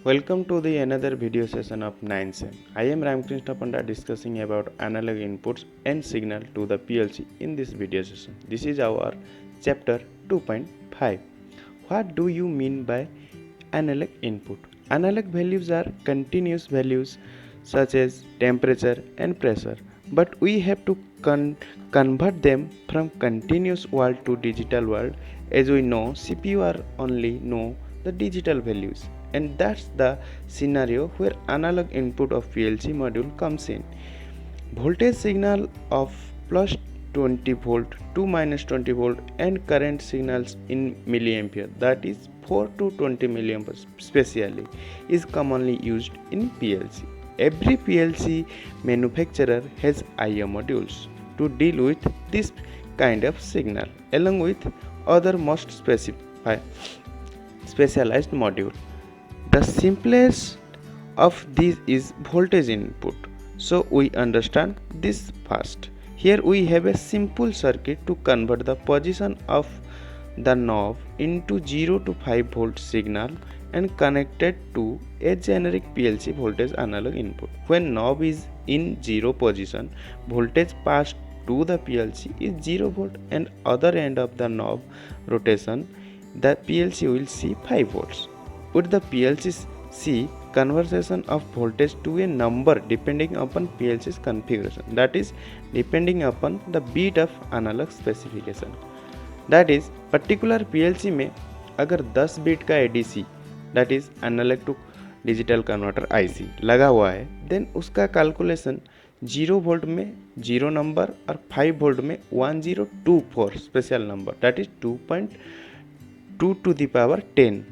Welcome to the another video session of 9 Sem. I am Ramkrishna Panda discussing about analog inputs and signal to the PLC in this video session. This is our chapter 2.5. What do you mean by analog input? Analog values are continuous values such as temperature and pressure, but we have to convert them from continuous world to digital world. As we know, CPU are only know the digital values, and that's the scenario where analog input of PLC module comes in. Voltage signal of plus 20 volt to minus 20 volt and current signals in milliampere, that is 4 to 20 milliampere specially, is commonly used in PLC. Every PLC manufacturer has I/O modules to deal with this kind of signal along with other most specialized module. The simplest of these is voltage input, so we understand this first. Here we have a simple circuit to convert the position of the knob into 0 to 5 volt signal and connected to a generic PLC voltage analog input. When knob is in 0 position, voltage passed to the PLC is 0 volt, and other end of the knob rotation, the PLC will see 5 volts. Would the PLC see conversion of voltage to a number depending upon PLC's configuration, that is depending upon the bit of analog specification. That is particular PLC में अगर 10 bit का ADC that is analog to digital converter IC लगा हुआ है, then उसका calculation 0 volt में 0 number और 5 volt में 1024 special number that is 2.2 to the power 10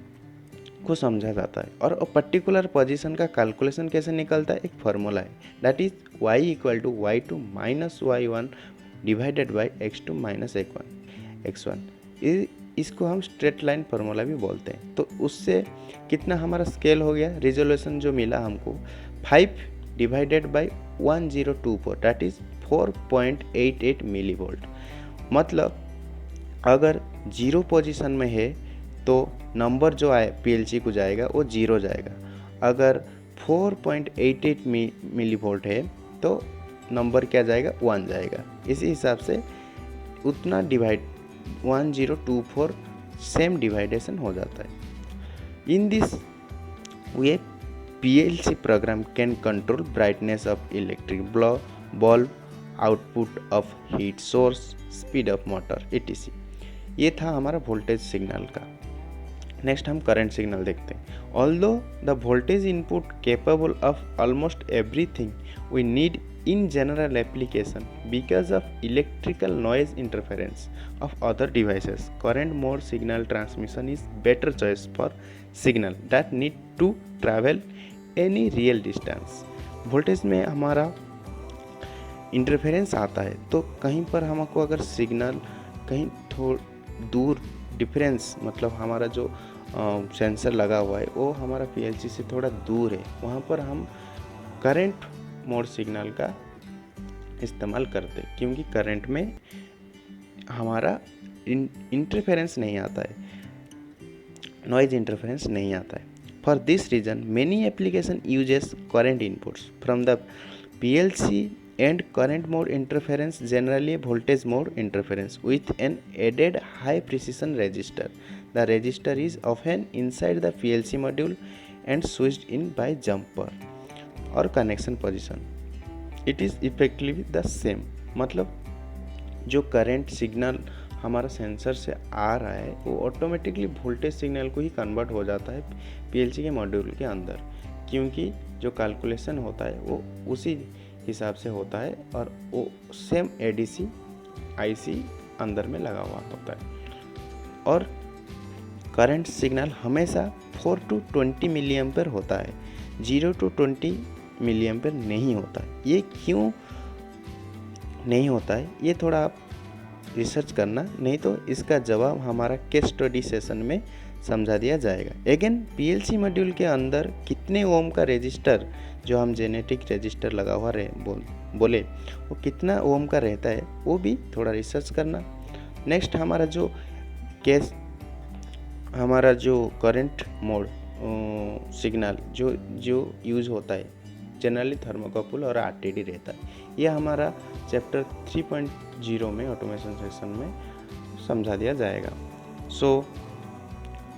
को समझा जाता है। और पर्टिकुलर पोजीशन का कैलकुलेशन कैसे निकलता है, एक फार्मूला है that is y equal to y2 minus y1 divided by x2 minus x1। इसको हम स्ट्रेट लाइन फार्मूला भी बोलते हैं। तो उससे कितना हमारा स्केल हो गया, रिजोल्यूशन जो मिला हमको 5 divided by 1024 that is 4.88 milli volt. मतलब अगर 0 पोजीशन में है तो नंबर जो आए PLC को जाएगा वो 0 जाएगा। अगर 4.88 मिली वोल्ट है तो नंबर क्या जाएगा, 1 जाएगा। इसी हिसाब से उतना डिवाइड 1024 सेम डिवाइडेशन हो जाता है। In this way PLC program can control brightness of electric bulb, output of heat source, speed of motor etc। ये था हमारा वोल्टेज सिग्नल का। नेक्स्ट हम करंट सिग्नल देखते हैं। Although the voltage input capable of almost everything we need in general application because of electrical noise interference of other devices, current mode signal transmission is better choice for signal that need to travel any real distance। Voltage में हमारा interference आता है तो कहीं पर हमको अगर signal कहीं थोड़ा दूर डिफरेंस, मतलब हमारा जो सेंसर लगा हुआ है वो हमारा PLC से थोड़ा दूर है, वहाँ पर हम करंट मोड सिग्नल का इस्तेमाल करते हैं क्योंकि करंट में हमारा इंटरफेरेंस नहीं आता है, नॉइज इंटरफेरेंस नहीं आता है। For this reason many application uses current inputs from the PLC and current mode interference, generally voltage mode interference with an added high precision resistor. The resistor is often inside the PLC module and switched in by jumper or connection position. It is effectively the same। मतलब जो current signal हमारा sensor से आ रहा है वो automatically voltage signal को ही convert हो जाता है PLC के मॉड्यूल के अंदर, क्योंकि जो कैलकुलेशन होता है वो उसी हिसाब से होता है और वो सेम ADC IC अंदर में लगा हुआ होता है। और करंट सिग्नल हमेशा 4 टू 20 मिली एम्पेयर होता है, 0 टू 20 मिली एम्पेयर नहीं होता है। ये क्यों नहीं होता है ये थोड़ा आप रिसर्च करना, नहीं तो इसका जवाब हमारा केस स्टडी सेशन में समझा दिया जाएगा। अगेन PLC मॉड्यूल के अंदर कितने ओम का रजिस्टर, जो हम जेनेटिक रजिस्टर लगा हुआ बोले वो कितना ओम का रहता है वो भी थोड़ा रिसर्च करना। नेक्स्ट हमारा जो करंट मोड सिग्नल जो जो यूज होता है, जनरली थर्मोकपल और आरटीडी रहता है। ये हमारा चैप्टर 3.0 में ऑटोमेशन सेक्शन में समझा दिया जाएगा। So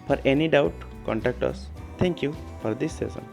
for any doubt contact us. Thank you for this session.